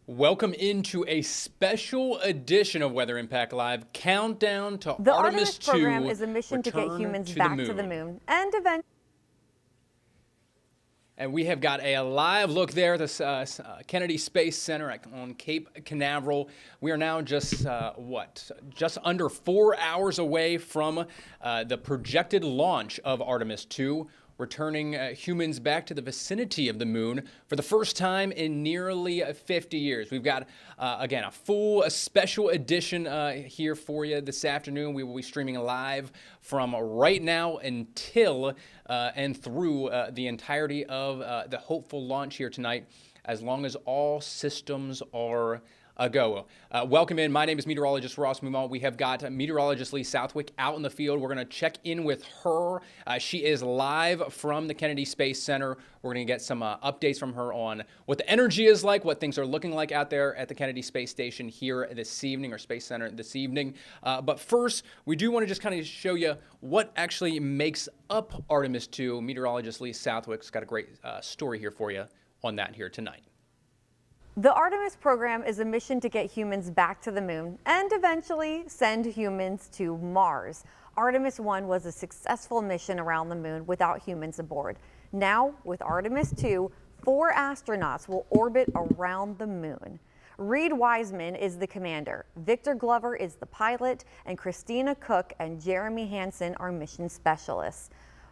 Welcome into a special edition of Weather Impact Live, countdown to The Artemis II program is a mission to get return humans to back the to the moon. moon and eventually. And we have got a live look there at the Kennedy Space Center on Cape Canaveral. We are now just under 4 hours away from the projected launch of Artemis II, returning humans back to the vicinity of the moon for the first time in nearly 50 years. We've got, again, a special edition here for you this afternoon. We will be streaming live from right now until and through the entirety of the hopeful launch here tonight, as long as all systems are a go. Welcome in. My name is Meteorologist Ross Mummah. We have got Meteorologist Lee Southwick out in the field. We're going to check in with her. She is live from the Kennedy Space Center. We're going to get some updates from her on what the energy is like, what things are looking like out there at the Kennedy Space Station here this evening, or Space Center this evening. But first, we do want to just kind of show you what actually makes up Artemis II. Meteorologist Lee Southwick's got a great story here for you on that here tonight. The Artemis program is a mission to get humans back to the moon and eventually send humans to Mars. Artemis I was a successful mission around the moon without humans aboard. Now, with Artemis II, 4 astronauts will orbit around the moon. Reed Wiseman is the commander, Victor Glover is the pilot, and Christina Cook and Jeremy Hansen are mission specialists.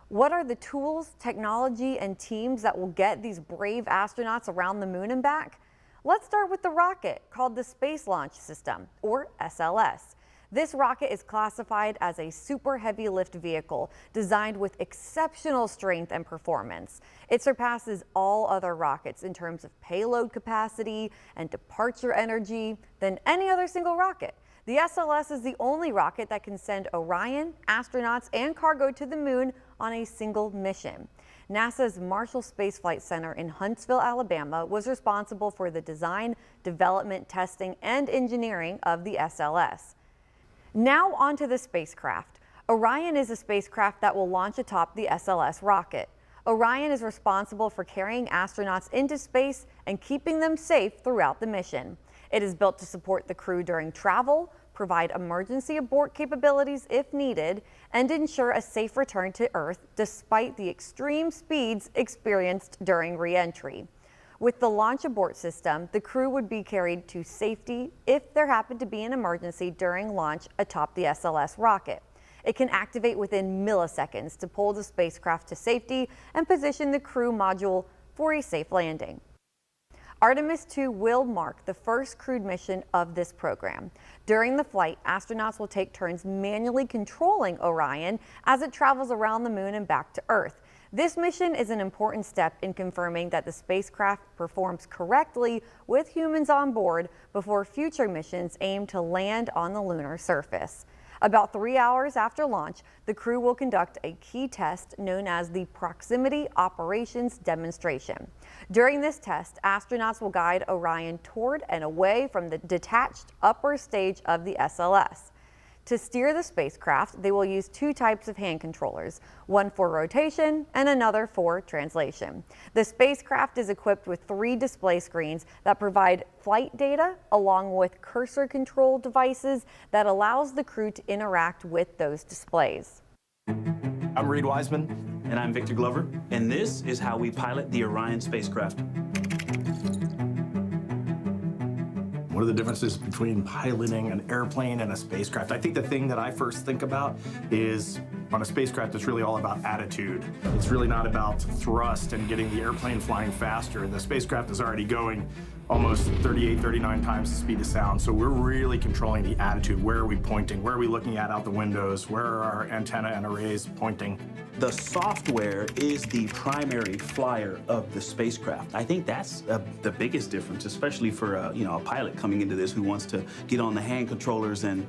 What are the tools, technology, and teams that will get these brave astronauts around the moon and back? Let's start with the rocket called the Space Launch System, or SLS. This rocket is classified as a super heavy lift vehicle designed with exceptional strength and performance. It surpasses all other rockets in terms of payload capacity and departure energy than any other single rocket. The SLS is the only rocket that can send Orion, astronauts, and cargo to the moon on a single mission. NASA's Marshall Space Flight Center in Huntsville, Alabama, was responsible for the design, development, testing, and engineering of the SLS. Now onto the spacecraft. Orion is a spacecraft that will launch atop the SLS rocket. Orion is responsible for carrying astronauts into space and keeping them safe throughout the mission. It is built to support the crew during travel, provide emergency abort capabilities if needed, and ensure a safe return to Earth despite the extreme speeds experienced during re-entry. With the launch abort system, the crew would be carried to safety if there happened to be an emergency during launch atop the SLS rocket. It can activate within milliseconds to pull the spacecraft to safety and position the crew module for a safe landing. Artemis II will mark the first crewed mission of this program. During the flight, astronauts will take turns manually controlling Orion as it travels around the moon and back to Earth. This mission is an important step in confirming that the spacecraft performs correctly with humans on board before future missions aim to land on the lunar surface. About 3 hours after launch, the crew will conduct a key test known as the Proximity Operations Demonstration. During this test, astronauts will guide Orion toward and away from the detached upper stage of the SLS. To steer the spacecraft, they will use 2 types of hand controllers, one for rotation and another for translation. The spacecraft is equipped with 3 display screens that provide flight data along with cursor control devices that allows the crew to interact with those displays. I'm Reed Wiseman. And I'm Victor Glover. And this is how we pilot the Orion spacecraft. What are the differences between piloting an airplane and a spacecraft? I think the thing that I first think about is on a spacecraft, it's really all about attitude. It's really not about thrust and getting the airplane flying faster. The spacecraft is already going almost 38, 39 times the speed of sound. So we're really controlling the attitude. Where are we pointing? Where are we looking at out the windows? Where are our antenna and arrays pointing? The software is the primary flyer of the spacecraft. I think that's the biggest difference, especially for a pilot coming into this who wants to get on the hand controllers and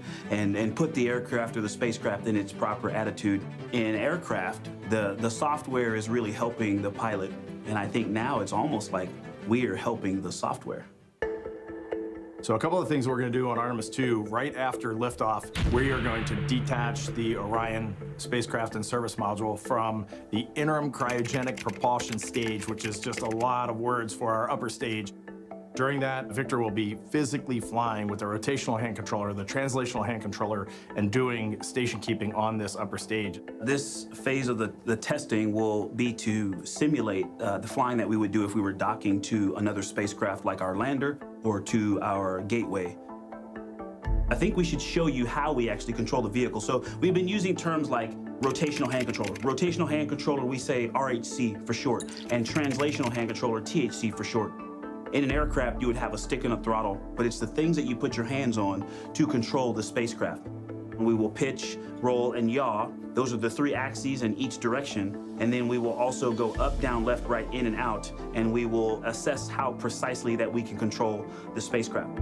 put the aircraft or the spacecraft in its proper attitude. In aircraft, the software is really helping the pilot, and I think now it's almost like we are helping the software. So a couple of things we're going to do on Artemis II, right after liftoff, we are going to detach the Orion spacecraft and service module from the interim cryogenic propulsion stage, which is just a lot of words for our upper stage. During that, Victor will be physically flying with the rotational hand controller, the translational hand controller, and doing station keeping on this upper stage. This phase of the testing will be to simulate the flying that we would do if we were docking to another spacecraft like our lander or to our gateway. I think we should show you how we actually control the vehicle. So we've been using terms like rotational hand controller. Rotational hand controller, we say RHC for short, and translational hand controller, THC for short. In an aircraft, you would have a stick and a throttle, but it's the things that you put your hands on to control the spacecraft. We will pitch, roll, and yaw. Those are the 3 axes in each direction. And then we will also go up, down, left, right, in, and out, and we will assess how precisely that we can control the spacecraft.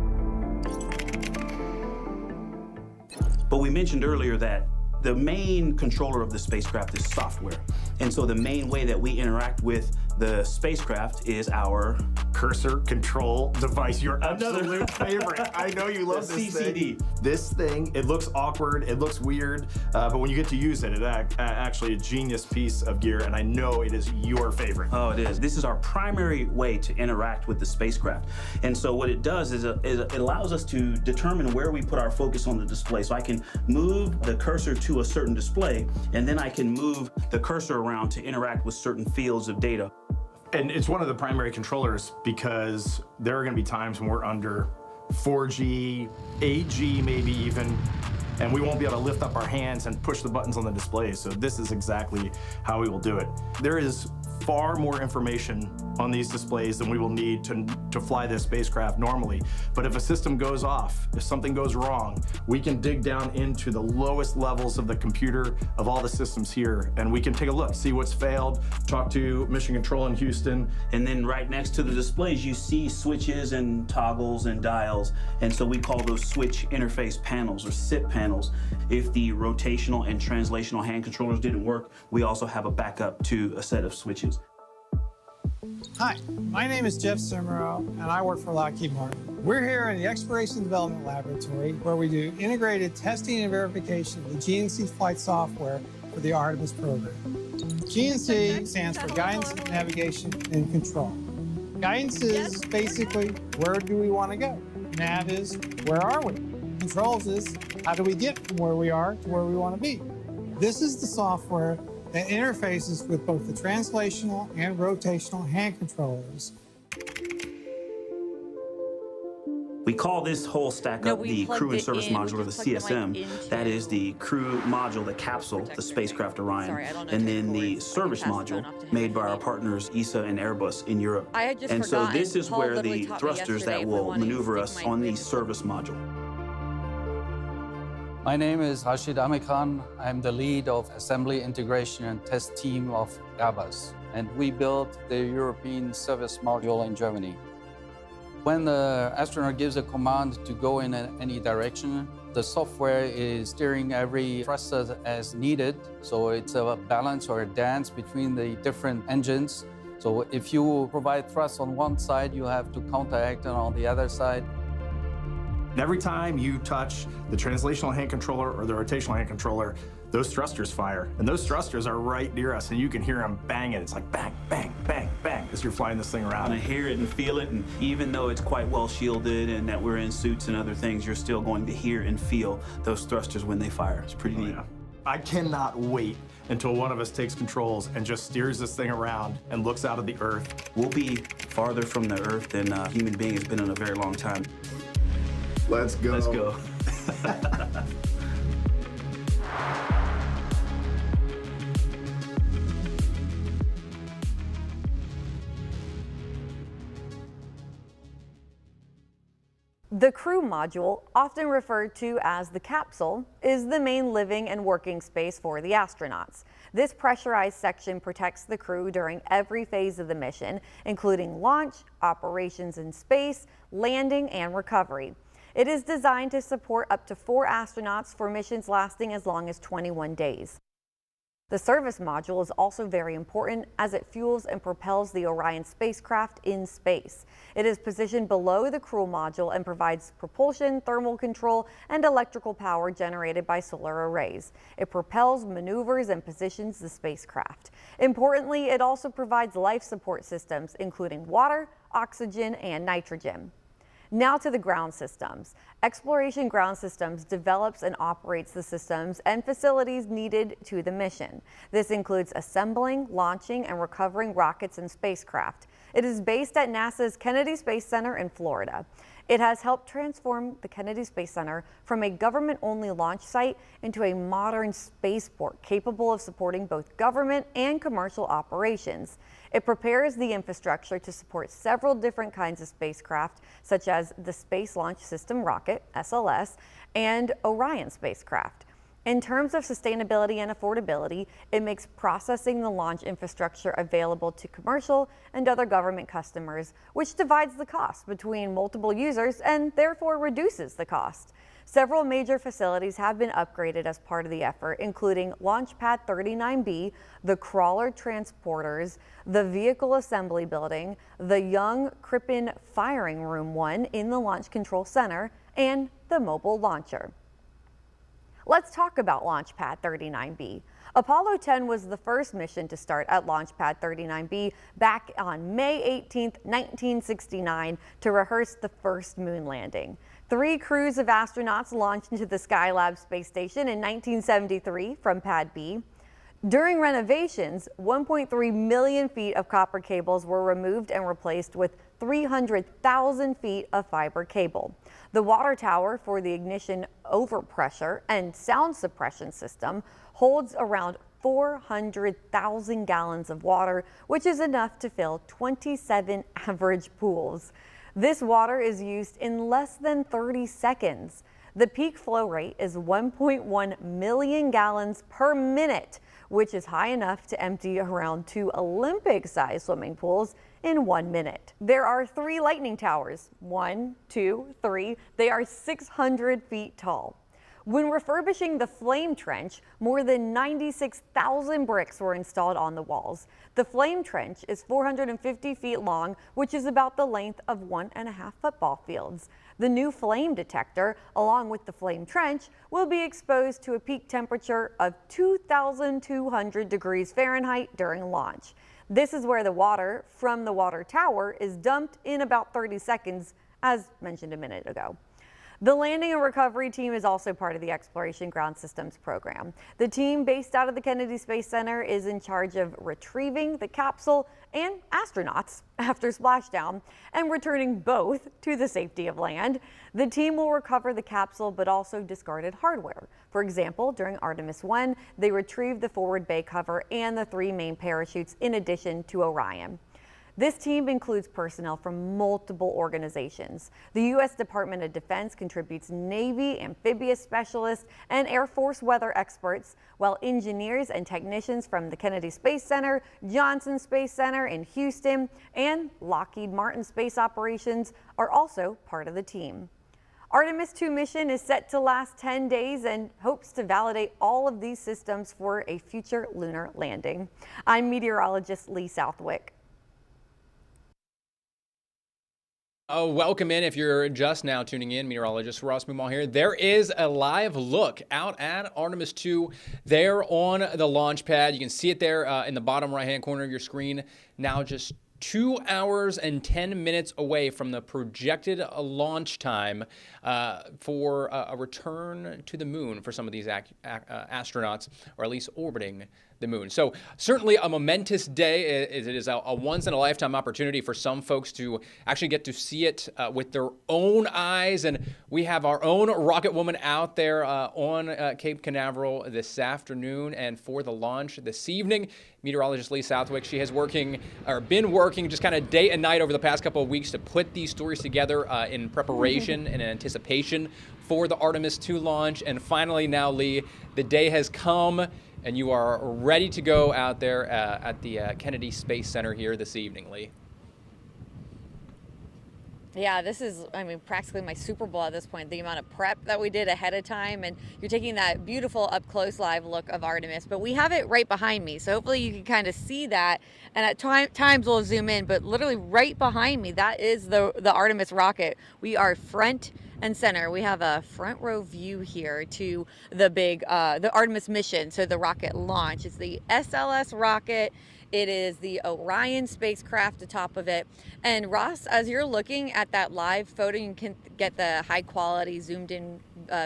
But we mentioned earlier that the main controller of the spacecraft is software. And so the main way that we interact with the spacecraft is our cursor control device, your absolute favorite. I know you love The this CCD. thing. This thing, it looks awkward, it looks weird, but when you get to use it, it's actually a genius piece of gear, and I know it is your favorite. Oh, it is. This is our primary way to interact with the spacecraft. And so what it does is it allows us to determine where we put our focus on the display. So I can move the cursor to a certain display, and then I can move the cursor around to interact with certain fields of data. And it's one of the primary controllers because there are going to be times when we're under 4G, 8G maybe even, and we won't be able to lift up our hands and push the buttons on the display. So this is exactly how we will do it. There is far more information on these displays than we will need to fly this spacecraft normally. But if a system goes off, if something goes wrong, we can dig down into the lowest levels of the computer of all the systems here, and we can take a look, see what's failed, talk to Mission Control in Houston. And then right next to the displays, you see switches and toggles and dials. And so we call those switch interface panels or SIP panels. If the rotational and translational hand controllers didn't work, we also have a backup to a set of switches. Hi, my name is Jeff Simmerow, and I work for Lockheed Martin. We're here in the Exploration and Development Laboratory, where we do integrated testing and verification of the GNC flight software for the Artemis program. GNC stands for Guidance, Navigation, and Control. Guidance is basically, where do we want to go? Nav is, where are we? Controls is, how do we get from where we are to where we want to be? This is the software that interfaces with both the translational and rotational hand controllers. We call this whole stack up the Crew and Service Module, or the CSM. That is the crew module, the capsule, the spacecraft Orion, and then the service module made by our partners ESA and Airbus in Europe. And so this is where the thrusters that will maneuver us on the service module. My name is Rashid Amikhan. I'm the lead of Assembly, Integration, and Test team of Airbus, and we built the European service module in Germany. When the astronaut gives a command to go in any direction, the software is steering every thruster as needed, so it's a balance or a dance between the different engines. So if you provide thrust on one side, you have to counteract it on the other side. And every time you touch the translational hand controller or the rotational hand controller, those thrusters fire. And those thrusters are right near us, and you can hear them banging. It's like bang, bang, bang, bang as you're flying this thing around. I hear it and feel it, and even though it's quite well shielded and that we're in suits and other things, you're still going to hear and feel those thrusters when they fire. It's pretty neat. Yeah. I cannot wait until one of us takes controls and just steers this thing around and looks out at the Earth. We'll be farther from the Earth than a human being has been in a very long time. Let's go. Let's go. The crew module, often referred to as the capsule, is the main living and working space for the astronauts. This pressurized section protects the crew during every phase of the mission, including launch, operations in space, landing, and recovery. It is designed to support up to 4 astronauts for missions lasting as long as 21 days. The service module is also very important as it fuels and propels the Orion spacecraft in space. It is positioned below the crew module and provides propulsion, thermal control, and electrical power generated by solar arrays. It propels, maneuvers, and positions the spacecraft. Importantly, it also provides life support systems, including water, oxygen, and nitrogen. Now to the ground systems. Exploration Ground Systems develops and operates the systems and facilities needed to the mission. This includes assembling, launching, and recovering rockets and spacecraft. It is based at NASA's Kennedy Space Center in Florida. It has helped transform the Kennedy Space Center from a government-only launch site into a modern spaceport capable of supporting both government and commercial operations. It prepares the infrastructure to support several different kinds of spacecraft, such as the Space Launch System rocket, SLS, and Orion spacecraft. In terms of sustainability and affordability, it makes processing the launch infrastructure available to commercial and other government customers, which divides the cost between multiple users and therefore reduces the cost. Several major facilities have been upgraded as part of the effort, including Launch Pad 39B, the crawler transporters, the vehicle assembly building, the Young Crippen Firing Room 1 in the Launch Control Center, and the mobile launcher. Let's talk about Launch Pad 39B. Apollo 10 was the first mission to start at Launch Pad 39B back on May 18, 1969, to rehearse the first moon landing. 3 crews of astronauts launched into the Skylab space station in 1973 from Pad B. During renovations, 1.3 million feet of copper cables were removed and replaced with 300,000 feet of fiber cable. The water tower for the ignition overpressure and sound suppression system holds around 400,000 gallons of water, which is enough to fill 27 average pools. This water is used in less than 30 seconds. The peak flow rate is 1.1 million gallons per minute, which is high enough to empty around 2 Olympic-sized swimming pools in 1 minute. There are 3 lightning towers, 1, 2, 3. They are 600 feet tall. When refurbishing the flame trench, more than 96,000 bricks were installed on the walls. The flame trench is 450 feet long, which is about the length of 1.5 football fields. The new flame detector, along with the flame trench, will be exposed to a peak temperature of 2,200 degrees Fahrenheit during launch. This is where the water from the water tower is dumped in about 30 seconds, as mentioned a minute ago. The landing and recovery team is also part of the Exploration Ground Systems program. The team based out of the Kennedy Space Center is in charge of retrieving the capsule and astronauts after splashdown and returning both to the safety of land. The team will recover the capsule but also discarded hardware. For example, during Artemis I, they retrieved the forward bay cover and the 3 main parachutes in addition to Orion. This team includes personnel from multiple organizations. The U.S. Department of Defense contributes Navy, amphibious specialists, and Air Force weather experts, while engineers and technicians from the Kennedy Space Center, Johnson Space Center in Houston, and Lockheed Martin Space Operations are also part of the team. Artemis II mission is set to last 10 days and hopes to validate all of these systems for a future lunar landing. I'm meteorologist Lee Southwick. Welcome in. If you're just now tuning in, meteorologist Ross Mummah here. There is a live look out at Artemis II there on the launch pad. You can see it there in the bottom right-hand corner of your screen. Now just 2 hours and 10 minutes away from the projected launch time for a return to the moon for some of these astronauts, or at least orbiting the moon. So certainly a momentous day. It is a once-in-a-lifetime opportunity for some folks to actually get to see it with their own eyes. And we have our own rocket woman out there on Cape Canaveral this afternoon. And for the launch this evening, meteorologist Lee Southwick, she has been working just kind of day and night over the past couple of weeks to put these stories together in preparation and in anticipation for the Artemis II launch. And finally now, Lee, the day has come and you are ready to go out there at the Kennedy Space Center here this evening, Lee. Yeah, this is, practically my Super Bowl at this point, the amount of prep that we did ahead of time, and you're taking that beautiful up-close live look of Artemis, but we have it right behind me, so hopefully you can kind of see that, and at times we'll zoom in, but literally right behind me, that is the Artemis rocket. We are front and center, we have a front row view here to the the Artemis mission. So the rocket launch. It's the SLS rocket. It is the Orion spacecraft atop of it. And Ross, as you're looking at that live photo, you can get the high quality zoomed in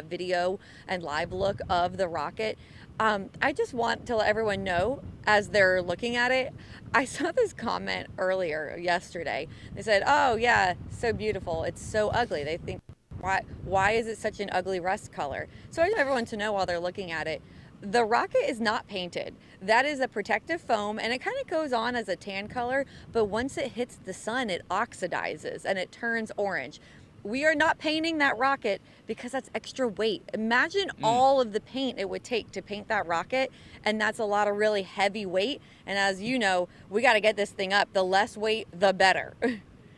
video and live look of the rocket. I just want to let everyone know, as they're looking at it, I saw this comment earlier yesterday. They said, oh yeah, so beautiful. It's so ugly. They think, why is it such an ugly rust color? So I want everyone to know while they're looking at it, the rocket is not painted. That is a protective foam, and it kind of goes on as a tan color, but once it hits the sun, it oxidizes and it turns orange. We are not painting that rocket because that's extra weight. Imagine all of the paint it would take to paint that rocket, and that's a lot of really heavy weight. And as you know, we got to get this thing up. The less weight, the better.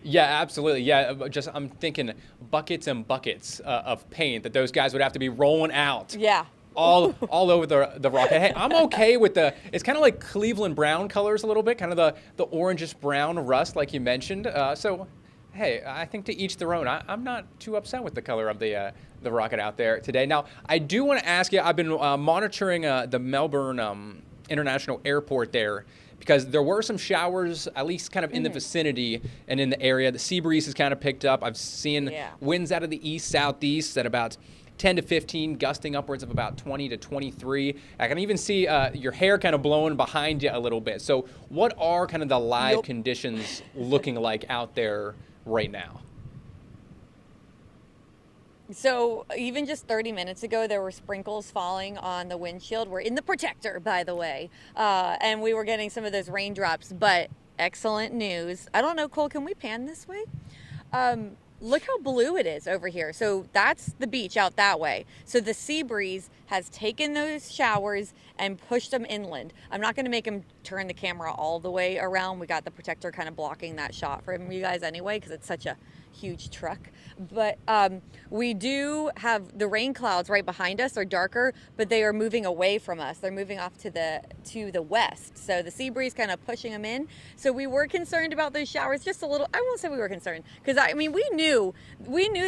Yeah, absolutely. Yeah, just I'm thinking buckets and buckets of paint that those guys would have to be rolling out. Yeah. All over the rocket. Hey, I'm okay with it's kind of like Cleveland brown colors a little bit, kind of the orangish brown rust like you mentioned. So, hey, I think to each their own. I'm not too upset with the color of the rocket out there today. Now, I do want to ask you, I've been monitoring the Melbourne International Airport there, because there were some showers, at least kind of in the vicinity and in the area. The sea breeze has kind of picked up. I've seen winds out of the east-southeast at about 10 to 15, gusting upwards of about 20 to 23. I can even see your hair kind of blowing behind you a little bit. So what are kind of the live conditions looking like out there right now? So even just 30 minutes ago, there were sprinkles falling on the windshield. We're in the protector, by the way, and we were getting some of those raindrops, but excellent news. I don't know, Cole, can we pan this way? Look how blue it is over here. So that's the beach out that way. So the sea breeze has taken those showers and pushed them inland. I'm not going to make him turn the camera all the way around. We got the protector kind of blocking that shot for you guys anyway, because it's such a huge truck. But we do have the rain clouds right behind us are darker, but they are moving away from us. They're moving off to the west. So the sea breeze kind of pushing them in. So we were concerned about those showers just a little. I won't say we were concerned, because I mean we knew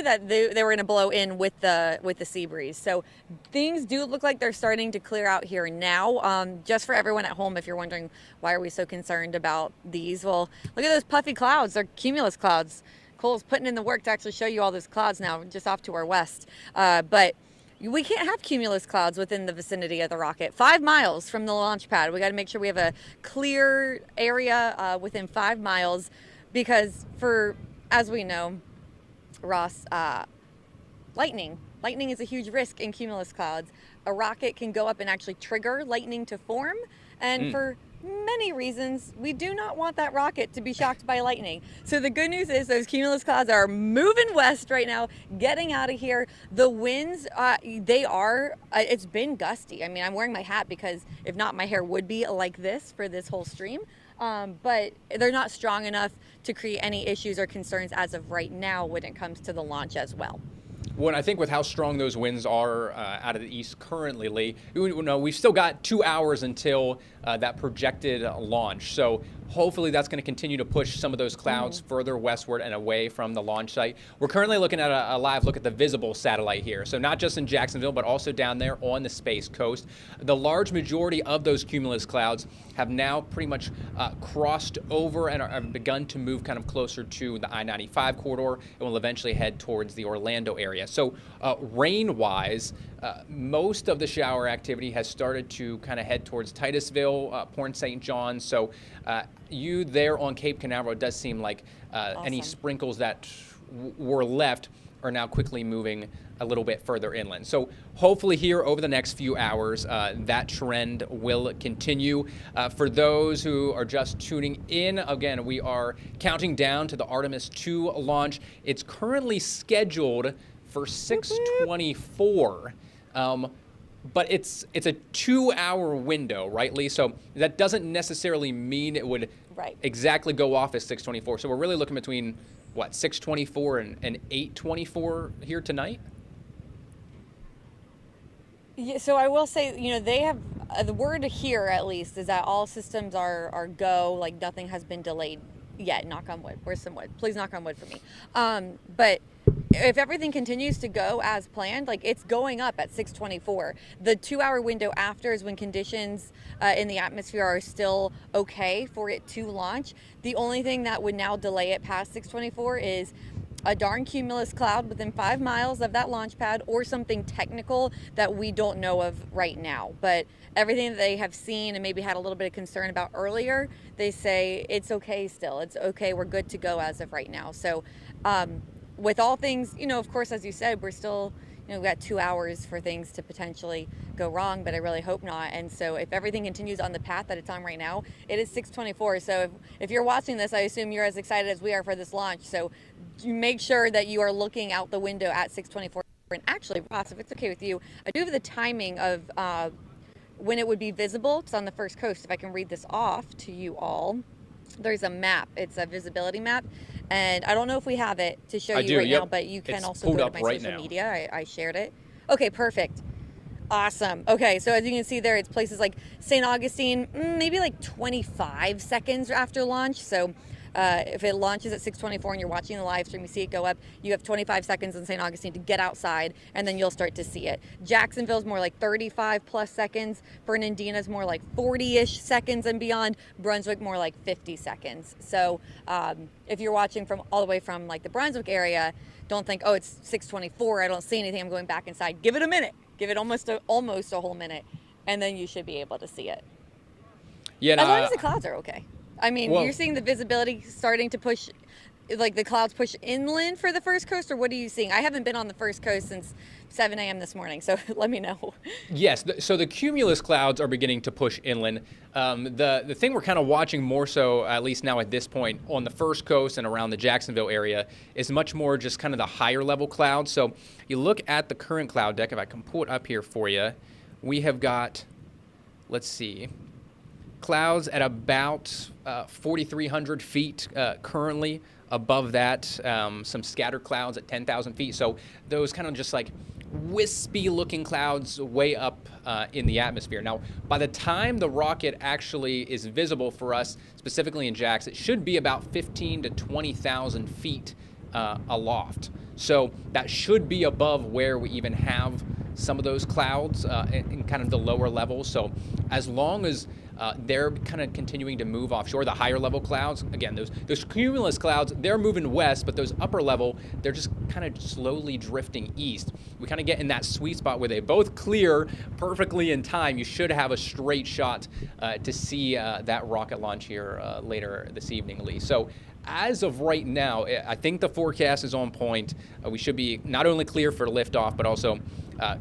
that they were going to blow in with the sea breeze. So things do look like they're starting to clear out here now. Just for everyone at home, if you're wondering why are we so concerned about these, well, look at those puffy clouds. They're cumulus clouds. Cole's putting in the work to actually show you all those clouds now, just off to our west. But we can't have cumulus clouds within the vicinity of the rocket. 5 miles from the launch pad. We got to make sure we have a clear area within 5 miles, because as we know, Ross, lightning is a huge risk in cumulus clouds. A rocket can go up and actually trigger lightning to form, and for many reasons, we do not want that rocket to be shocked by lightning. So the good news is those cumulus clouds are moving west right now, getting out of here. The winds, it's been gusty. I mean, I'm wearing my hat because if not, my hair would be like this for this whole stream. But they're not strong enough to create any issues or concerns as of right now when it comes to the launch as well. Well, I think with how strong those winds are out of the east currently, Lee, we've still got 2 hours until that projected launch. So hopefully that's going to continue to push some of those clouds further westward and away from the launch site. We're currently looking at a live look at the visible satellite here. So not just in Jacksonville, but also down there on the Space Coast. The large majority of those cumulus clouds have now pretty much crossed over and have begun to move kind of closer to the I-95 corridor, and will eventually head towards the Orlando area. So rain-wise, most of the shower activity has started to kind of head towards Titusville, Port St. John. So you there on Cape Canaveral, it does seem like any sprinkles that were left are now quickly moving a little bit further inland. So hopefully here over the next few hours, that trend will continue. For those who are just tuning in, again, we are counting down to the Artemis II launch. It's currently scheduled for 6:24. But it's a 2-hour window, right, Lee? So that doesn't necessarily mean it would exactly go off at 6:24. So we're really looking between, 6:24 and 8:24 here tonight? Yeah, so I will say, they have, the word here at least is that all systems are go, like nothing has been delayed yet, knock on wood. Where's some wood? Please knock on wood for me. But if everything continues to go as planned, like it's going up at 6:24. The 2-hour window after is when conditions in the atmosphere are still okay for it to launch. The only thing that would now delay it past 6:24 is a darn cumulus cloud within 5 miles of that launch pad, or something technical that we don't know of right now. But everything that they have seen and maybe had a little bit of concern about earlier, they say it's okay still. It's okay. We're good to go as of right now. So with all things, of course, as you said, we're still, we've got 2 hours for things to potentially go wrong, but I really hope not. And so if everything continues on the path that it's on right now, it is 6:24. So if you're watching this, I assume you're as excited as we are for this launch. So you make sure that you are looking out the window at 6:24. And actually, Ross, if it's okay with you, I do have the timing of when it would be visible. It's on the first coast. If I can read this off to you all. There's a map. It's a visibility map. And I don't know if we have it to show you right now, but you can also go to my social media. I shared it. Okay, perfect. Awesome. Okay, so as you can see there, it's places like St. Augustine, maybe like 25 seconds after launch. So if it launches at 6:24 and you're watching the live stream, you see it go up, you have 25 seconds in St. Augustine to get outside, and then you'll start to see it. Jacksonville's more like 35 plus seconds. Fernandina's more like 40-ish seconds and beyond. Brunswick more like 50 seconds. So if you're watching from all the way from like the Brunswick area, don't think, oh, it's 6:24, I don't see anything, I'm going back inside. Give it a minute. Give it almost a whole minute, and then you should be able to see it. Yeah, as long as the clouds are okay. I mean, you're seeing the visibility starting to push, like the clouds push inland for the first coast, or what are you seeing? I haven't been on the first coast since 7 a.m. this morning, so let me know. Yes, so the cumulus clouds are beginning to push inland. The thing we're kind of watching more so, at least now at this point, on the first coast and around the Jacksonville area, is much more just kind of the higher level clouds. So you look at the current cloud deck, if I can pull it up here for you, we have got, let's see, clouds at about 4,300 feet currently. Above that, some scattered clouds at 10,000 feet. So those kind of just like wispy looking clouds way up in the atmosphere. Now, by the time the rocket actually is visible for us, specifically in JAX, it should be about 15 to 20,000 feet aloft. So that should be above where we even have some of those clouds in kind of the lower levels. So as long as they're kind of continuing to move offshore, the higher level clouds, again, those cumulus clouds, they're moving west, but those upper level, they're just kind of slowly drifting east. We kind of get in that sweet spot where they both clear perfectly in time. You should have a straight shot to see that rocket launch here later this evening, Lee. So as of right now, I think the forecast is on point. We should be not only clear for liftoff, but also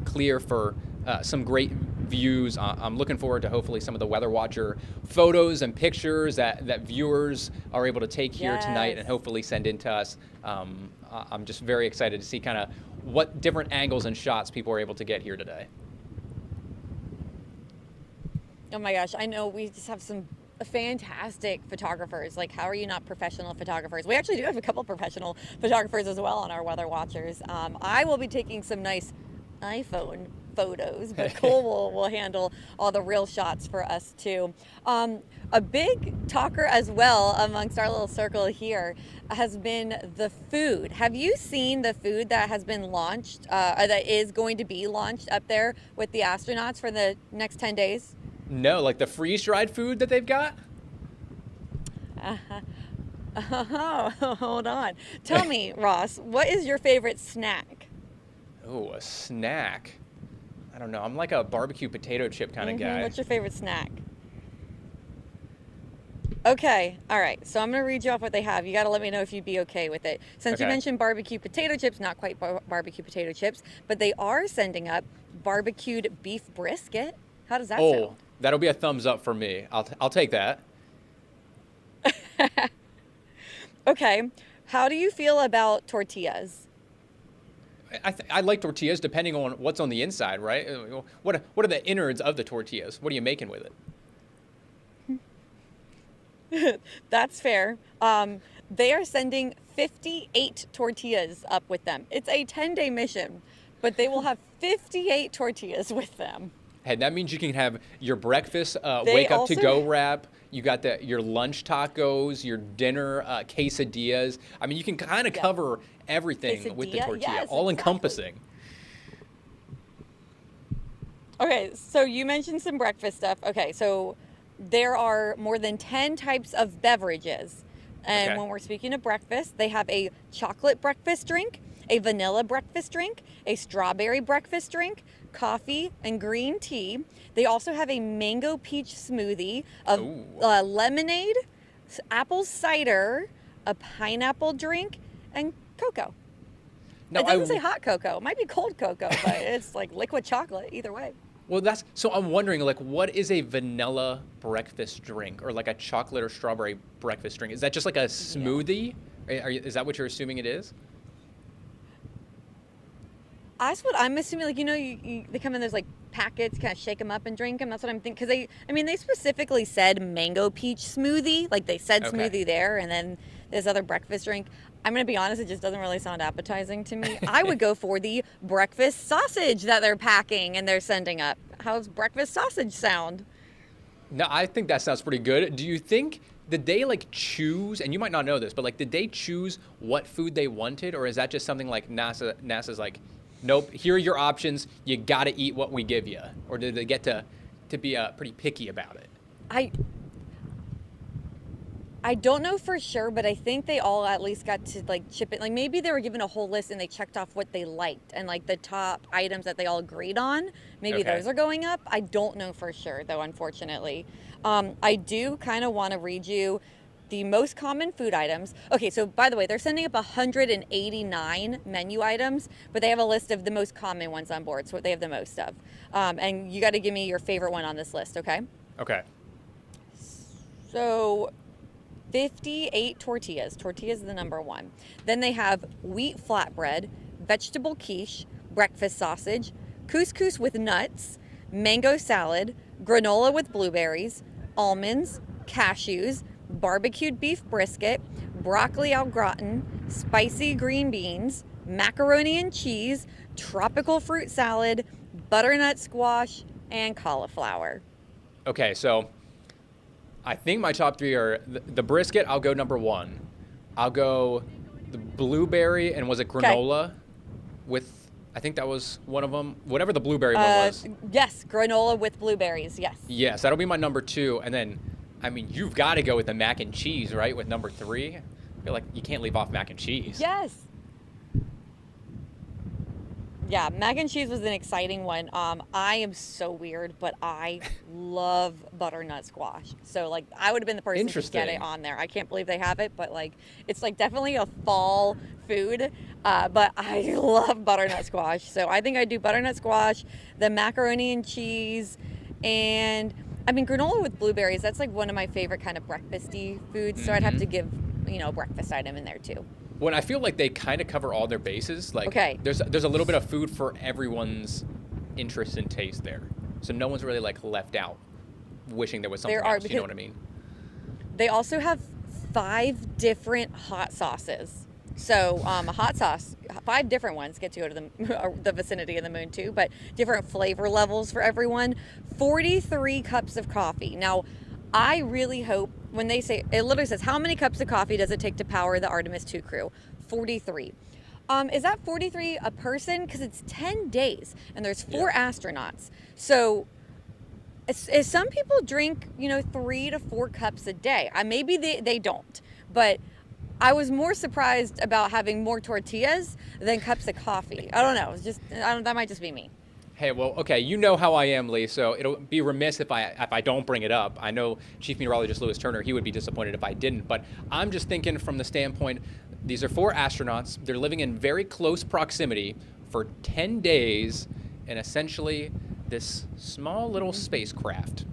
clear for some great views. I'm looking forward to hopefully some of the Weather Watcher photos and pictures that viewers are able to take here tonight and hopefully send in to us. I'm just very excited to see kind of what different angles and shots people are able to get here today. Oh my gosh, I know we just have some fantastic photographers. Like, how are you not professional photographers? We actually do have a couple professional photographers as well on our Weather Watchers. I will be taking some nice iPhone photos, but Cole will handle all the real shots for us too. A big talker as well amongst our little circle here has been the food. Have you seen the food that has been launched, that is going to be launched up there with the astronauts for the next 10 days? No, like the freeze-dried food that they've got? Oh, hold on. Tell me, Ross, what is your favorite snack? Oh, a snack. I don't know. I'm like a barbecue potato chip kind of guy. What's your favorite snack? Okay. All right. So I'm going to read you off what they have. You got to let me know if you'd be okay with it. Since you mentioned barbecue potato chips, not quite barbecue potato chips, but they are sending up barbecued beef brisket. How does that sound? Oh, that'll be a thumbs up for me. I'll take that. Okay. How do you feel about tortillas? I like tortillas depending on what's on the inside, right? What are the innards of the tortillas? What are you making with it? That's fair. They are sending 58 tortillas up with them. It's a 10-day mission, but they will have 58 tortillas with them. Hey, that means you can have your breakfast, They wake up to also- go wrap. You got your lunch tacos, your dinner quesadillas. I mean, you can kind of cover everything with the Quesadilla? tortilla, Yes, all exactly. encompassing. Okay, so you mentioned some breakfast stuff. Okay, so there are more than 10 types of beverages. And Okay. when we're speaking of breakfast, they have a chocolate breakfast drink, a vanilla breakfast drink, a strawberry breakfast drink, coffee, and green tea. They also have a mango peach smoothie, a Ooh. lemonade, apple cider, a pineapple drink, and cocoa. Now, It doesn't say hot cocoa. It might be cold cocoa, but it's like liquid chocolate either way. Well, that's so. I'm wondering, like, what is a vanilla breakfast drink, or like a chocolate or strawberry breakfast drink? Is that just like a smoothie? Is that what you're assuming it is? That's what I'm assuming. Like, they come in those like packets, kind of shake them up and drink them. That's what I'm thinking. Because they specifically said mango peach smoothie. Like they said Okay. smoothie there, and then this other breakfast drink. I'm gonna be honest, it just doesn't really sound appetizing to me. I would go for the breakfast sausage that they're packing and they're sending up. How's breakfast sausage sound? No, I think that sounds pretty good. Do you think did they like choose? And you might not know this, but like, did they choose what food they wanted, or is that just something like NASA's like, nope, here are your options. You got to eat what we give you, or did they get to be pretty picky about it? I don't know for sure, but I think they all at least got to like chip it. Like maybe they were given a whole list and they checked off what they liked and like the top items that they all agreed on. Maybe Okay. those are going up. I don't know for sure though, unfortunately. I do kind of want to read you the most common food items. Okay, so by the way, they're sending up 189 menu items, but they have a list of the most common ones on board, so what they have the most of. And you got to give me your favorite one on this list, okay? Okay. So 58 tortillas. Tortillas is the number one. Then they have wheat flatbread, vegetable quiche, breakfast sausage, couscous with nuts, mango salad, granola with blueberries, almonds, cashews, barbecued beef brisket, broccoli au gratin, spicy green beans, macaroni and cheese, tropical fruit salad, butternut squash, and cauliflower. Okay, so I think my top three are the brisket. I'll go number one. I'll go the blueberry, and was it granola with, I think that was one of them. Whatever the blueberry one was. Yes, granola with blueberries, yes. Yes, that'll be my number two. And then, I mean, you've got to go with the mac and cheese, right? With number three. I feel like you can't leave off mac and cheese. Yes. Yeah, mac and cheese was an exciting one. I am so weird, but I love butternut squash. So like, I would have been the person to get Interesting. it on there. I can't believe they have it, but like, it's like definitely a fall food. But I love butternut squash. So I think I'd do butternut squash, the macaroni and cheese, and I mean granola with blueberries. That's like one of my favorite kind of breakfasty foods. So I'd have to give a breakfast item in there too. When I feel like they kind of cover all their bases. Like, Okay. there's a little bit of food for everyone's interest and taste there. So no one's really like left out, wishing there was something There are, else. You know because- what I mean? They also have 5 different hot sauces. So a hot sauce, 5 different ones get to go to the vicinity of the moon too, but different flavor levels for everyone. 43 cups of coffee. Now, I really hope when they say, it literally says, how many cups of coffee does it take to power the Artemis II crew? 43. Is that 43 a person? Because it's 10 days and there's 4 astronauts. So as some people drink, 3 to 4 cups a day. Maybe they don't, but I was more surprised about having more tortillas than cups of coffee. I don't know. It's just, that might just be me. Hey, well, okay, you know how I am, Lee, so it'll be remiss if I don't bring it up. I know Chief Meteorologist Lewis Turner, he would be disappointed if I didn't, but I'm just thinking from the standpoint, these are 4 astronauts. They're living in very close proximity for 10 days in essentially this small little spacecraft.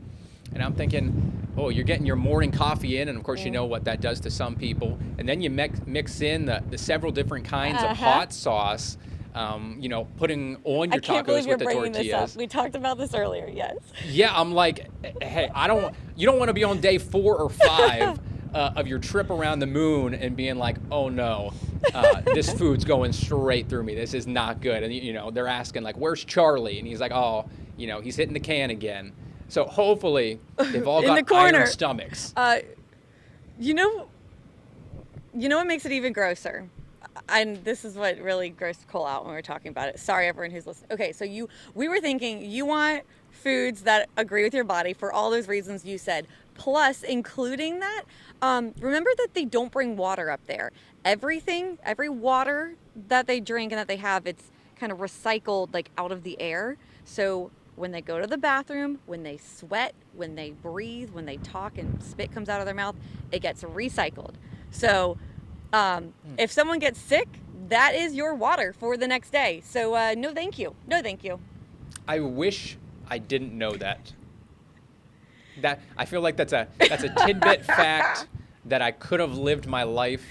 And I'm thinking, oh, you're getting your morning coffee in, and of course you know what that does to some people. And then you mix in the several different kinds of hot sauce, putting on your I can't tacos believe you're with the bringing this tortillas. up. We talked about this earlier, yes. Yeah, I'm like, hey, you don't want to be on day 4 or 5 of your trip around the moon and being like, oh no, this food's going straight through me. This is not good. And, you know, they're asking, like, where's Charlie? And he's like, oh, you know, he's hitting the can again. So hopefully they've all In the got corner. iron stomachs. You know what makes it even grosser? And this is what really grossed Cole out when we were talking about it. Sorry, everyone who's listening. Okay, so we were thinking you want foods that agree with your body for all those reasons you said, plus including that, remember that they don't bring water up there. Every water that they drink and that they have, it's kind of recycled like out of the air. So when they go to the bathroom, when they sweat, when they breathe, when they talk and spit comes out of their mouth, it gets recycled. So if someone gets sick, that is your water for the next day. So no thank you. No thank you. I wish I didn't know that. I feel like that's a tidbit fact that I could have lived my life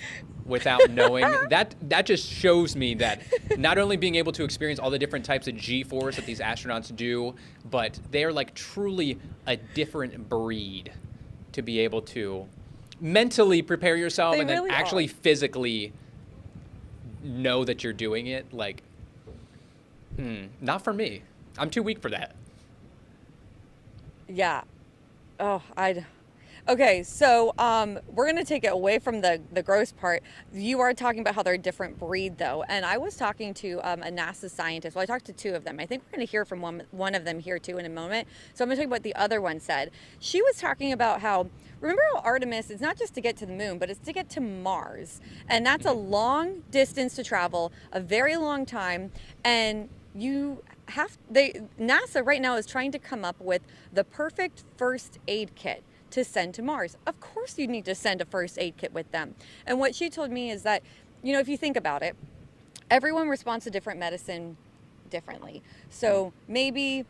without knowing. That just shows me that not only being able to experience all the different types of G-force that these astronauts do, but they are like truly a different breed to be able to mentally prepare yourself They and then really actually are. physically know that you're doing it. Like, not for me. I'm too weak for that. Yeah. Oh, Okay, so we're going to take it away from the gross part. You are talking about how they're a different breed, though. And I was talking to a NASA scientist. Well, I talked to two of them. I think we're going to hear from one of them here, too, in a moment. So I'm going to tell you what the other one said. She was talking about how, remember how Artemis is not just to get to the moon, but it's to get to Mars. And that's a long distance to travel, a very long time. And NASA right now is trying to come up with the perfect first aid kit to send to Mars. Of course you need to send a first aid kit with them. And what she told me is that, you know, if you think about it, everyone responds to different medicine differently. So maybe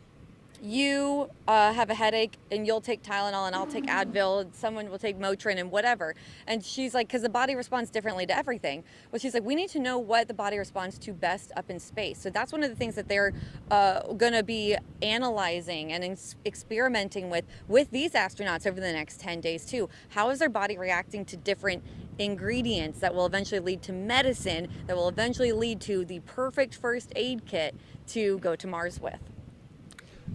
you have a headache and you'll take Tylenol and I'll take Advil and someone will take Motrin and whatever. And she's like, because the body responds differently to everything. But she's like, we need to know what the body responds to best up in space. So that's one of the things that they're going to be analyzing and experimenting with these astronauts over the next 10 days too. How is their body reacting to different ingredients that will eventually lead to medicine, that will eventually lead to the perfect first aid kit to go to Mars with?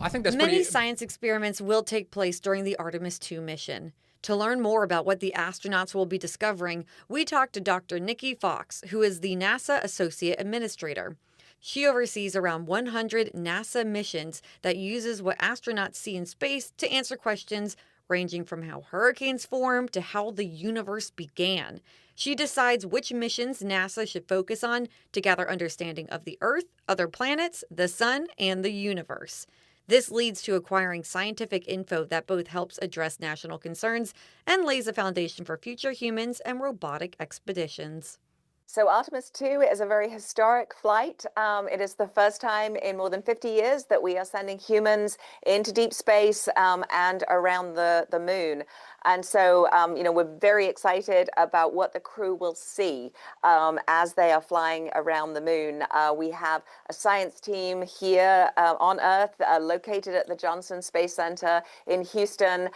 I think that's Many pretty. science experiments will take place during the Artemis II mission. To learn more about what the astronauts will be discovering, we talked to Dr. Nikki Fox, who is the NASA Associate Administrator. She oversees around 100 NASA missions that uses what astronauts see in space to answer questions ranging from how hurricanes form to how the universe began. She decides which missions NASA should focus on to gather understanding of the Earth, other planets, the Sun, and the universe. This leads to acquiring scientific info that both helps address national concerns and lays a foundation for future humans and robotic expeditions. So Artemis II is a very historic flight. It is the first time in more than 50 years that we are sending humans into deep space and around the moon. And so, you know, we're very excited about what the crew will see as they are flying around the moon. We have a science team here on Earth located at the Johnson Space Center in Houston.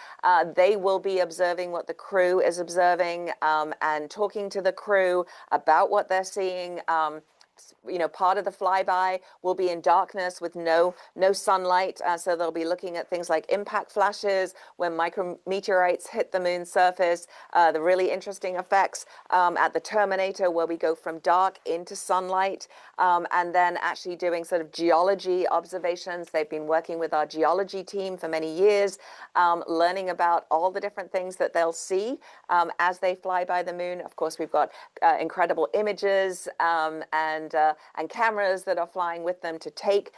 They will be observing what the crew is observing and talking to the crew about what they're seeing. You know, part of the flyby will be in darkness with no sunlight. So they'll be looking at things like impact flashes when micrometeorites hit the moon's surface, the really interesting effects at the terminator where we go from dark into sunlight, and then actually doing sort of geology observations. They've been working with our geology team for many years, learning about all the different things that they'll see as they fly by the moon. Of course, we've got incredible images and cameras that are flying with them to take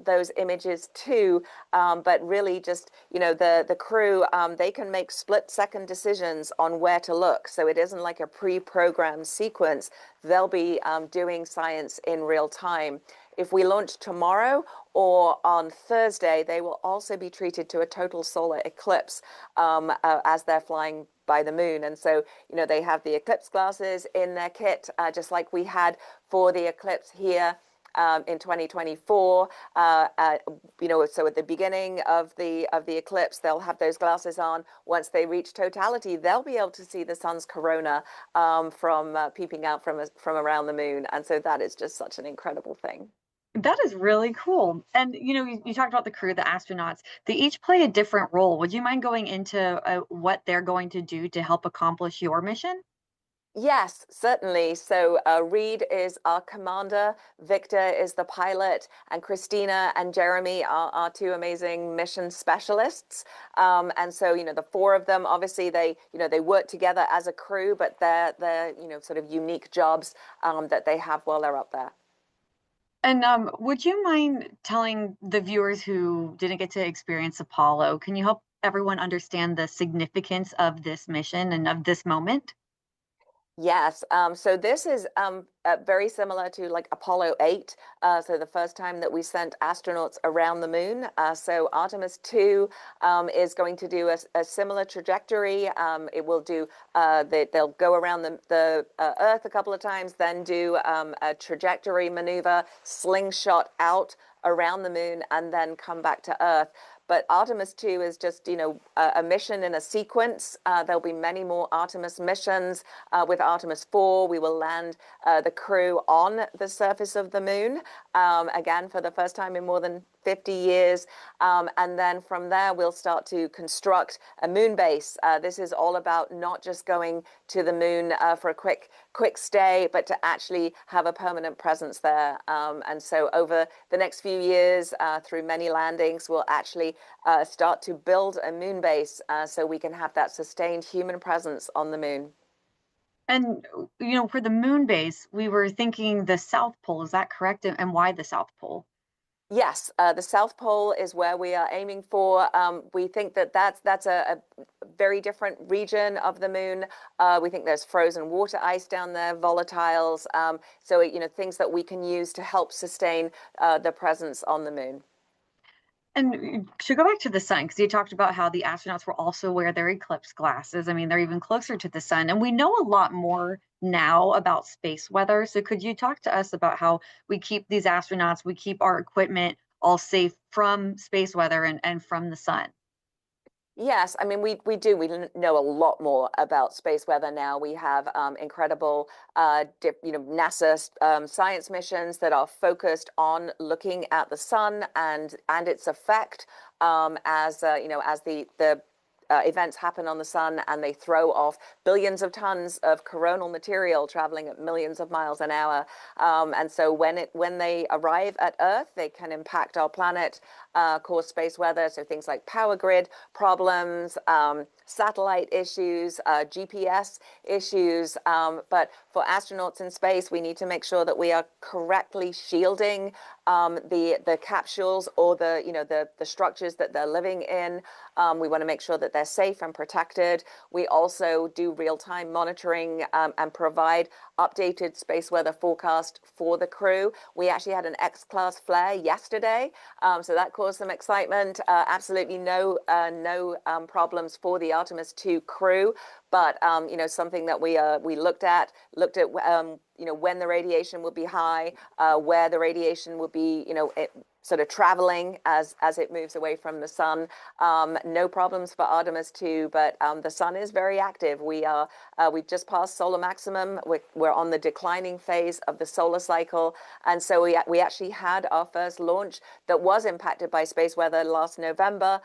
those images too. But really just, you know, the crew, they can make split-second decisions on where to look. So it isn't like a pre-programmed sequence. They'll be doing science in real time. If we launch tomorrow or on Thursday, they will also be treated to a total solar eclipse as they're flying by the moon. And so, you know, they have the eclipse glasses in their kit, just like we had for the eclipse here in 2024. So at the beginning of the eclipse, they'll have those glasses on. Once they reach totality, they'll be able to see the sun's corona from peeping out from around the moon, and so that is just such an incredible thing. That is really cool. And you talked about the crew, the astronauts. They each play a different role. Would you mind going into what they're going to do to help accomplish your mission? Yes, certainly. So Reed is our commander, Victor is the pilot, and Christina and Jeremy are our two amazing mission specialists. And so, the four of them, obviously, they work together as a crew, but they're sort of unique jobs that they have while they're up there. And would you mind telling the viewers who didn't get to experience Apollo, can you help everyone understand the significance of this mission and of this moment? Yes, so this is very similar to like Apollo 8. So the first time that we sent astronauts around the moon. So Artemis II is going to do a similar trajectory. It will do, they'll go around the Earth a couple of times, then do a trajectory maneuver, slingshot out around the moon, and then come back to Earth. But Artemis II is just, a mission in a sequence. There'll be many more Artemis missions. With Artemis 4, we will land the crew on the surface of the moon, again, for the first time in more than 50 years. And then from there, we'll start to construct a moon base. This is all about not just going to the moon for a quick stay, but to actually have a permanent presence there. And so over the next few years, through many landings, we'll actually start to build a moon base so we can have that sustained human presence on the moon. And, for the moon base, we were thinking the South Pole. Is that correct? And why the South Pole? Yes, the South Pole is where we are aiming for. We think that that's a very different region of the moon. We think there's frozen water ice down there, volatiles. So, things that we can use to help sustain the presence on the moon. And to go back to the sun, because you talked about how the astronauts will also wear their eclipse glasses. I mean, they're even closer to the sun. And we know a lot more now about space weather. So could you talk to us about how we keep these astronauts, we keep our equipment all safe from space weather and from the sun? Yes, I mean, we do. We know a lot more about space weather now. We have incredible, NASA science missions that are focused on looking at the sun and its effect as the events happen on the sun, and they throw off billions of tons of coronal material traveling at millions of miles an hour. And so when they arrive at Earth, they can impact our planet, cause space weather. So things like power grid problems, satellite issues, GPS issues. But for astronauts in space, we need to make sure that we are correctly shielding the capsules or the structures that they're living in. We want to make sure that they're safe and protected. We also do real-time monitoring and provide updated space weather forecast for the crew. We actually had an X-class flare yesterday, so that caused some excitement. Absolutely no problems for the Artemis II crew, but something that we looked at when the radiation would be high, where the radiation would be sort of traveling as it moves away from the sun. No problems for Artemis II, but the sun is very active. We've just passed solar maximum. We're on the declining phase of the solar cycle, and so we actually had our first launch that was impacted by space weather last November.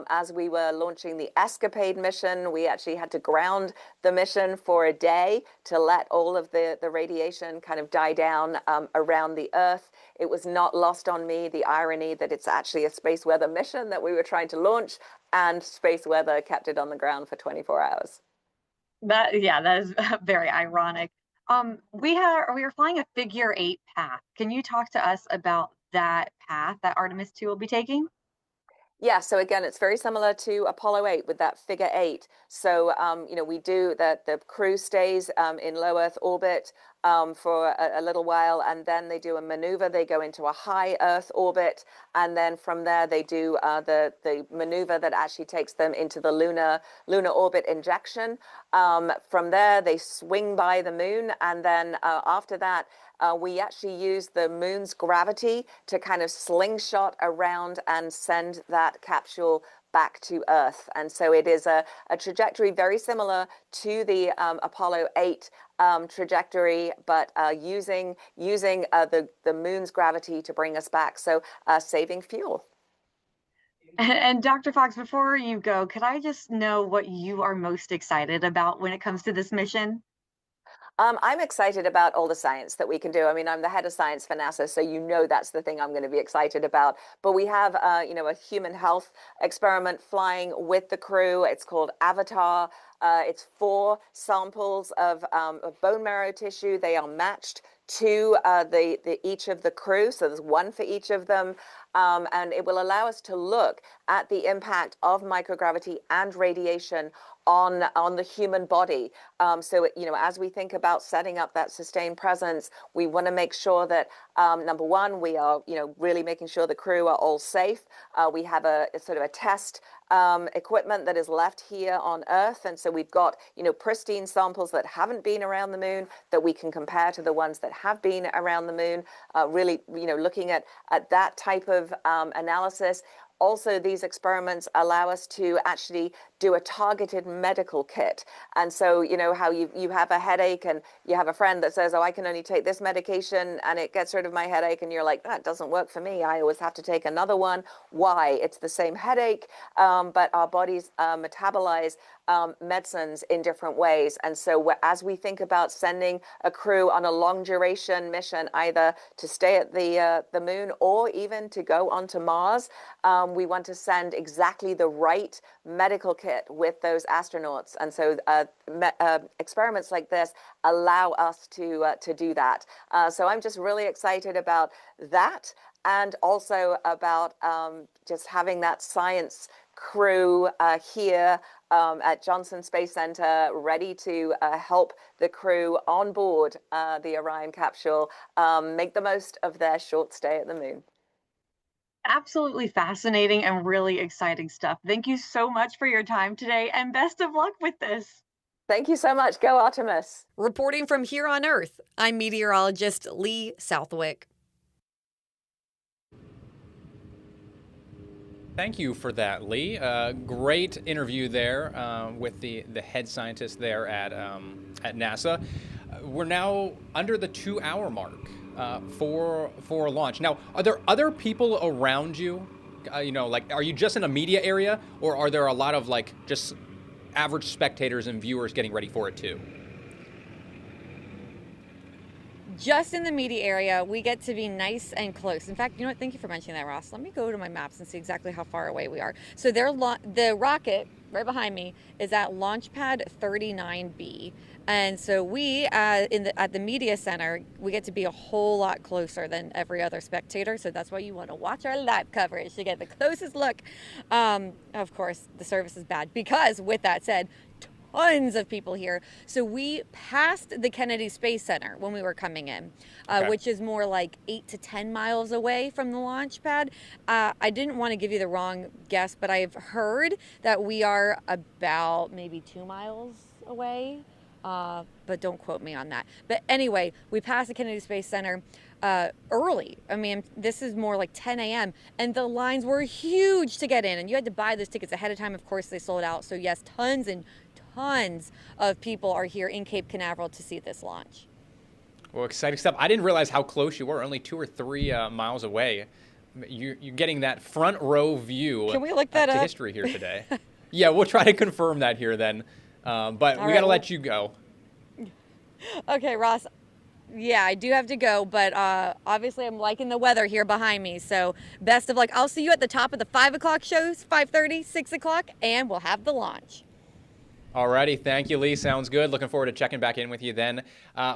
As we were launching the Escapade mission, we actually had to ground the mission for a day to let all of the radiation kind of die down around the Earth. It was not lost on me, the irony that it's actually a space weather mission that we were trying to launch, and space weather kept it on the ground for 24 hours. That is very ironic. We are flying a figure 8 path. Can you talk to us about that path that Artemis II will be taking? Yeah, so again, it's very similar to Apollo 8 with that figure 8. So, we do that, the crew stays in low Earth orbit for a little while, and then they do a maneuver. They go into a high Earth orbit, and then from there they do the maneuver that actually takes them into the lunar orbit injection. From there, they swing by the moon, and then after that, we actually use the moon's gravity to kind of slingshot around and send that capsule back to Earth. And so it is a trajectory very similar to the Apollo 8 trajectory, but using the moon's gravity to bring us back. So saving fuel. And Dr. Fox, before you go, could I just know what you are most excited about when it comes to this mission? I'm excited about all the science that we can do. I mean, I'm the head of science for NASA, so that's the thing I'm going to be excited about. But we have, a human health experiment flying with the crew. It's called Avatar. It's 4 samples of bone marrow tissue. They are matched to each of the crew, so there's 1 for each of them. And it will allow us to look at the impact of microgravity and radiation on the human body. So, as we think about setting up that sustained presence, we want to make sure that, number one, we are, really making sure the crew are all safe. We have a sort of a test equipment that is left here on Earth. And so we've got, pristine samples that haven't been around the moon that we can compare to the ones that have been around the moon, really, looking at that type of analysis. Also, these experiments allow us to actually do a targeted medical kit. And so, how you have a headache and you have a friend that says, oh, I can only take this medication and it gets rid of my headache. And you're like, that doesn't work for me. I always have to take another one. Why? It's the same headache, but our bodies metabolize medicines in different ways. And so as we think about sending a crew on a long duration mission, either to stay at the moon or even to go onto Mars, we want to send exactly the right medical kit with those astronauts. And so experiments like this allow us to do that. So I'm just really excited about that, and also about just having that science crew here at Johnson Space Center, ready to help the crew on board the Orion capsule make the most of their short stay at the moon. Absolutely fascinating and really exciting stuff. Thank you so much for your time today, and best of luck with this. Thank you so much. Go Artemis. Reporting from here on Earth, I'm meteorologist Lee Southwick. Thank you for that, Lee. Great interview there with the head scientist there at NASA. We're now under the 2-hour mark for launch. Now, are there other people around you? Are you just in a media area, or are there a lot of just average spectators and viewers getting ready for it too? Just in the media area, we get to be nice and close. In fact, thank you for mentioning that, Ross. Let me go to my maps and see exactly how far away we are. So the rocket right behind me is at launch pad 39B. And so we at the media center, we get to be a whole lot closer than every other spectator. So that's why you want to watch our live coverage to get the closest look. Of course, the service is bad because, with that said, tons of people here. So we passed the Kennedy Space Center when we were coming in, which is more like 8 to 10 miles away from the launch pad. I didn't want to give you the wrong guess, but I've heard that we are about maybe 2 miles away. But don't quote me on that. But anyway, we passed the Kennedy Space Center early. I mean, this is more like 10 a.m. and the lines were huge to get in, and you had to buy those tickets ahead of time. Of course, they sold out. So yes, tons and tons of people are here in Cape Canaveral to see this launch. Well, exciting stuff. I didn't realize how close you were, only 2 or 3 miles away. You're getting that front row view. Can we look that to up? history here today. Yeah, we'll try to confirm that here then. But we got to let you go. Okay, Ross. Yeah, I do have to go, but obviously I'm liking the weather here behind me. So best of luck. I'll see you at the top of the 5 o'clock shows, 5:30, 6 o'clock, and we'll have the launch. Alrighty, thank you, Lee. Sounds good. Looking forward to checking back in with you then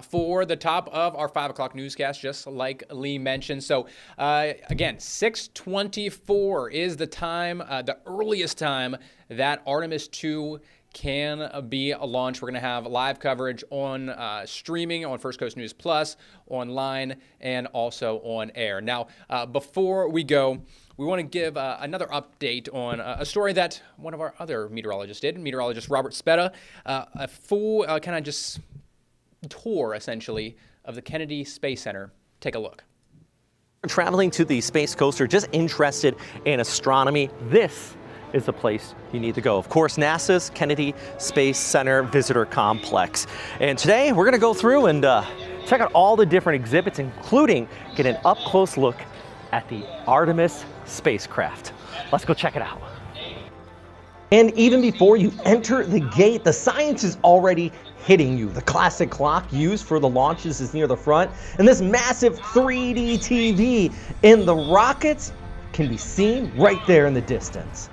for the top of our 5 o'clock newscast, just like Lee mentioned. So again, 6:24 is the time, the earliest time that Artemis II can be launched. We're going to have live coverage on streaming on First Coast News Plus, online, and also on air. Now, before we go, we want to give another update on a story that one of our other meteorologists did, meteorologist Robert Speta, a full kind of just tour, essentially, of the Kennedy Space Center. Take a look. Traveling to the Space Coast or just interested in astronomy, this is the place you need to go. Of course, NASA's Kennedy Space Center Visitor Complex. And today we're going to go through and check out all the different exhibits, including get an up-close look at the Artemis spacecraft. Let's go check it out. And even before you enter the gate, the science is already hitting you. The classic clock used for the launches is near the front, and this massive 3D TV in the rockets can be seen right there in the distance.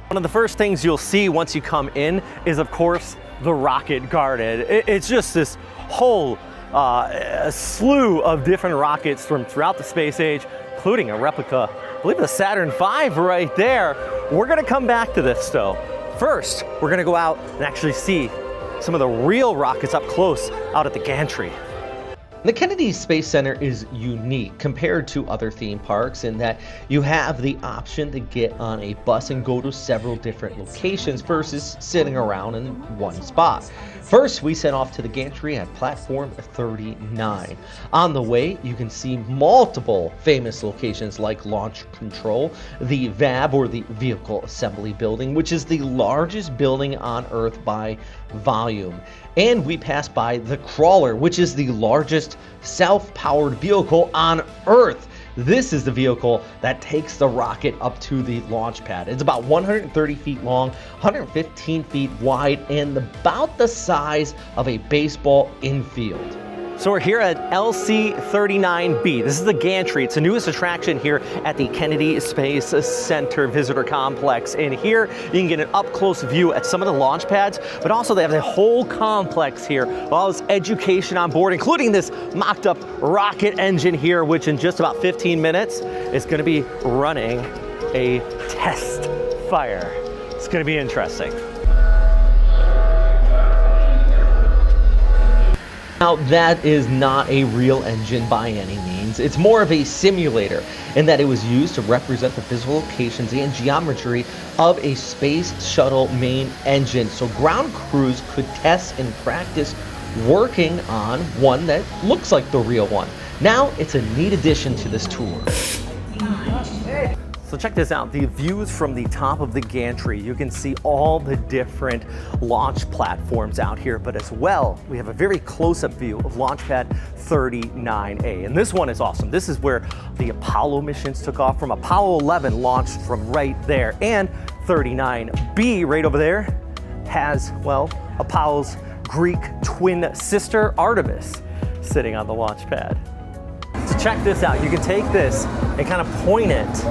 One of the first things you'll see once you come in is, of course, the rocket garden. It's just this whole slew of different rockets from throughout the space age, including a replica, I believe the Saturn V right there. We're gonna come back to this though. First, we're gonna go out and actually see some of the real rockets up close out at the gantry. The Kennedy Space Center is unique compared to other theme parks in that you have the option to get on a bus and go to several different locations versus sitting around in one spot. First, we set off to the gantry at platform 39. On the way, you can see multiple famous locations like Launch Control, the VAB or the Vehicle Assembly Building, which is the largest building on Earth by volume. And we pass by the Crawler, which is the largest self-powered vehicle on Earth. This is the vehicle that takes the rocket up to the launch pad. It's about 130 feet long, 115 feet wide, and about the size of a baseball infield. So we're here at LC39B. This is the gantry. It's the newest attraction here at the Kennedy Space Center Visitor Complex. And here you can get an up-close view at some of the launch pads, but also they have the whole complex here. All this education on board, including this mocked-up rocket engine here, which in just about 15 minutes is going to be running a test fire. It's going to be interesting. Now, that is not a real engine by any means. It's more of a simulator in that it was used to represent the physical locations and geometry of a space shuttle main engine, so ground crews could test and practice working on one that looks like the real one. Now, it's a neat addition to this tour. So check this out, the views from the top of the gantry. You can see all the different launch platforms out here, but as well, we have a very close-up view of launch pad 39A. And this one is awesome. This is where the Apollo missions took off from. Apollo 11 launched from right there. And 39B right over there has, well, Apollo's Greek twin sister, Artemis, sitting on the launch pad. So check this out. You can take this and kind of point it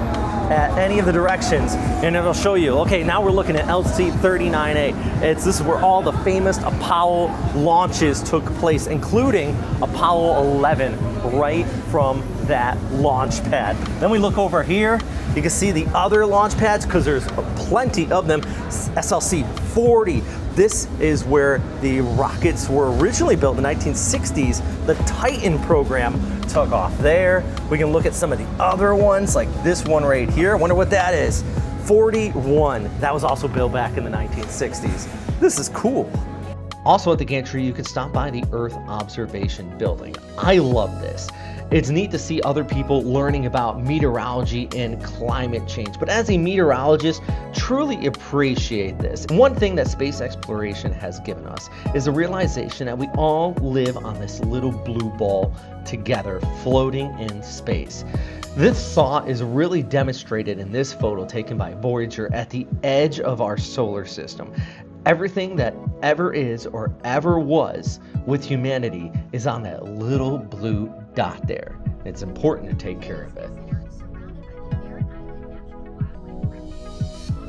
at any of the directions and it'll show you, okay, now we're looking at LC39A. This is where all the famous Apollo launches took place, including Apollo 11 right from that launch pad. Then we look over here, you can see the other launch pads because there's plenty of them. SLC 40. This is where the rockets were originally built in the 1960s. The Titan program took off there. We can look at some of the other ones, like this one right here. I wonder what that is. 41. That was also built back in the 1960s. This is cool. Also at the gantry, you can stop by the Earth Observation Building. I love this. It's neat to see other people learning about meteorology and climate change, but as a meteorologist, truly appreciate this. And one thing that space exploration has given us is the realization that we all live on this little blue ball together, floating in space. This thought is really demonstrated in this photo taken by Voyager at the edge of our solar system. Everything that ever is or ever was with humanity is on that little blue dot there. It's important to take care of it.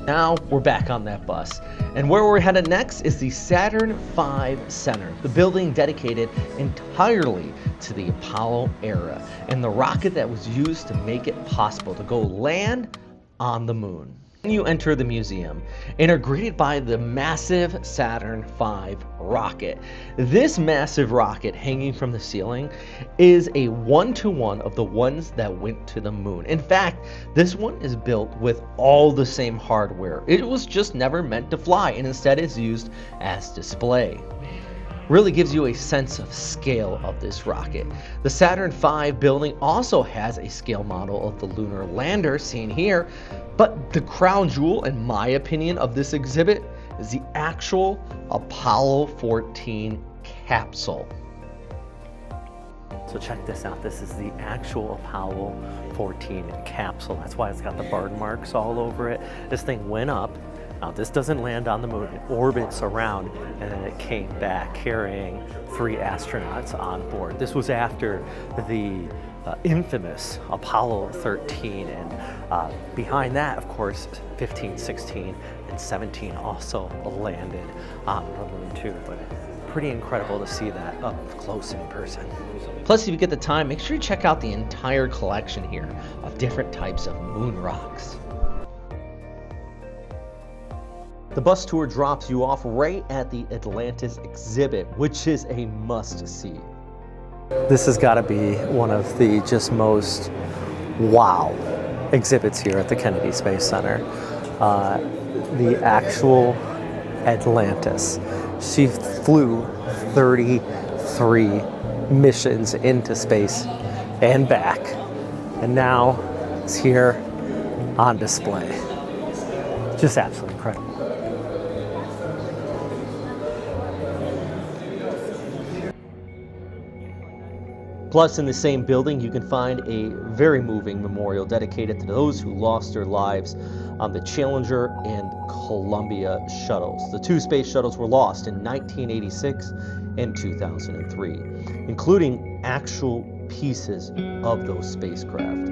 Now we're back on that bus. And where we're headed next is the Saturn V Center, the building dedicated entirely to the Apollo era and the rocket that was used to make it possible to go land on the moon. You enter the museum and are greeted by the massive Saturn V rocket. This massive rocket hanging from the ceiling is a one-to-one of the ones that went to the moon. In fact, this one is built with all the same hardware. It was just never meant to fly, and instead is used as display. Really gives you a sense of scale of this rocket. The Saturn V building also has a scale model of the lunar lander seen here, but the crown jewel, in my opinion, of this exhibit is the actual Apollo 14 capsule. So check this out, this is the actual Apollo 14 capsule. That's why it's got the burn marks all over it. This thing went up. Now this doesn't land on the moon, it orbits around, and then it came back carrying 3 astronauts on board. This was after the infamous Apollo 13, and behind that, of course, 15, 16, and 17 also landed on the moon too. But pretty incredible to see that up close in person. Plus, if you get the time, make sure you check out the entire collection here of different types of moon rocks. The bus tour drops you off right at the Atlantis exhibit, which is a must-see. This has got to be one of the just most wow exhibits here at the Kennedy Space Center. The actual Atlantis. She flew 33 missions into space and back, and now it's here on display. Just absolutely incredible. Plus, in the same building, you can find a very moving memorial dedicated to those who lost their lives on the Challenger and Columbia shuttles. The 2 space shuttles were lost in 1986 and 2003, including actual pieces of those spacecraft.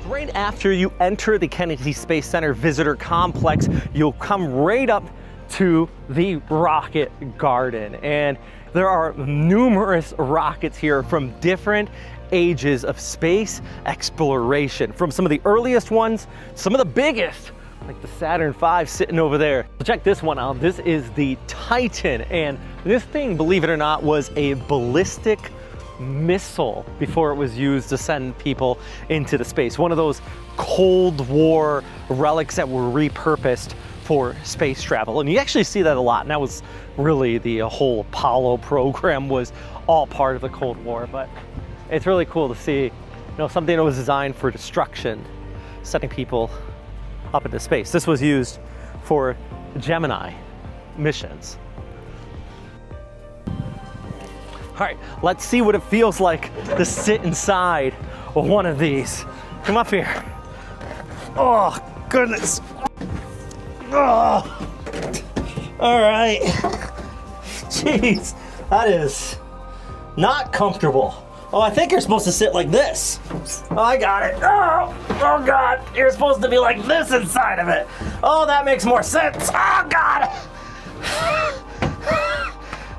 Right after you enter the Kennedy Space Center Visitor Complex, you'll come right up to the rocket garden. And there are numerous rockets here from different ages of space exploration. From some of the earliest ones, some of the biggest, like the Saturn V sitting over there. So check this one out. This is the Titan. And this thing, believe it or not, was a ballistic missile before it was used to send people into the space. One of those Cold War relics that were repurposed for space travel. And you actually see that a lot. And that was really the whole Apollo program was all part of the Cold War. But it's really cool to see, you know, something that was designed for destruction, sending people up into space. This was used for Gemini missions. All right, let's see what it feels like to sit inside of one of these. Come up here. Oh, goodness. Oh. All right. Jeez, that is not comfortable. Oh, I think you're supposed to sit like this. Oh, I got it. Oh God, you're supposed to be like this inside of it. Oh, that makes more sense. Oh God.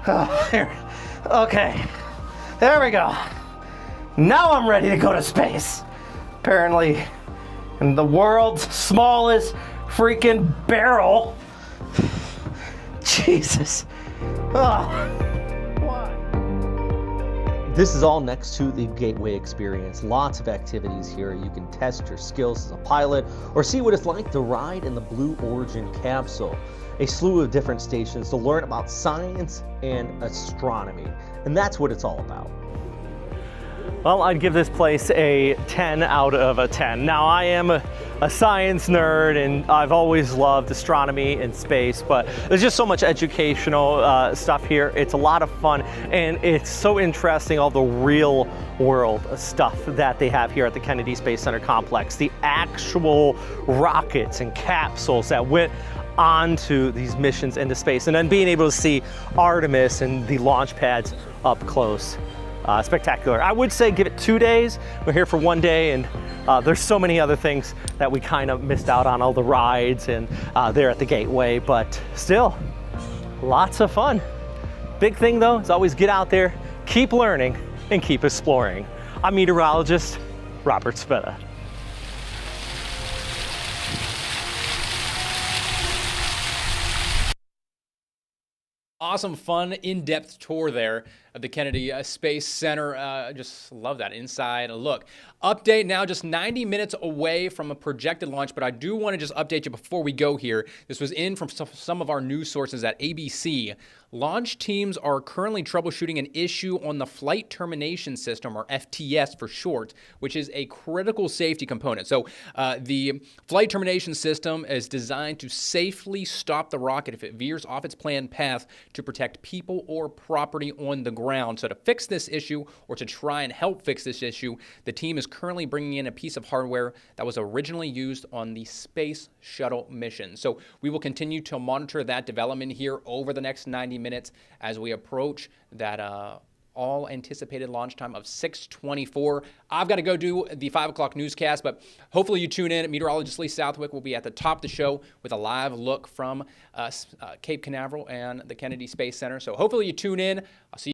Oh, here. Okay, there we go. Now I'm ready to go to space. Apparently, in the world's smallest freaking barrel. Jesus. Oh. This is all next to the Gateway experience. Lots of activities here. You can test your skills as a pilot or see what it's like to ride in the Blue Origin capsule. A slew of different stations to learn about science and astronomy. And that's what it's all about. Well, I'd give this place a 10 out of a 10. Now, I am a science nerd, and I've always loved astronomy and space, but there's just so much educational stuff here. It's a lot of fun, and it's so interesting, all the real world stuff that they have here at the Kennedy Space Center complex. The actual rockets and capsules that went onto these missions into space, and then being able to see Artemis and the launch pads up close. Spectacular. I would say give it 2 days. We're here for 1 day, and there's so many other things that we kind of missed out on, all the rides and there at the gateway, but still, lots of fun. Big thing though is always get out there, keep learning, and keep exploring. I'm meteorologist Robert Spetta. Awesome, fun, in-depth tour there of the Kennedy Space Center. Just love that inside look. Update now, just 90 minutes away from a projected launch, but I do want to just update you before we go here. This was in from some of our news sources at ABC. Launch teams are currently troubleshooting an issue on the Flight Termination System, or FTS for short, which is a critical safety component. So the Flight Termination System is designed to safely stop the rocket if it veers off its planned path to protect people or property on the ground. So to fix this issue, or to try and help fix this issue, the team is currently bringing in a piece of hardware that was originally used on the Space Shuttle mission. So we will continue to monitor that development here over the next 90 minutes as we approach that all anticipated launch time of 6:24. I've got to go do the 5 o'clock newscast, but hopefully you tune in. Meteorologist Lee Southwick will be at the top of the show with a live look from Cape Canaveral and the Kennedy Space Center. So hopefully you tune in. I'll see you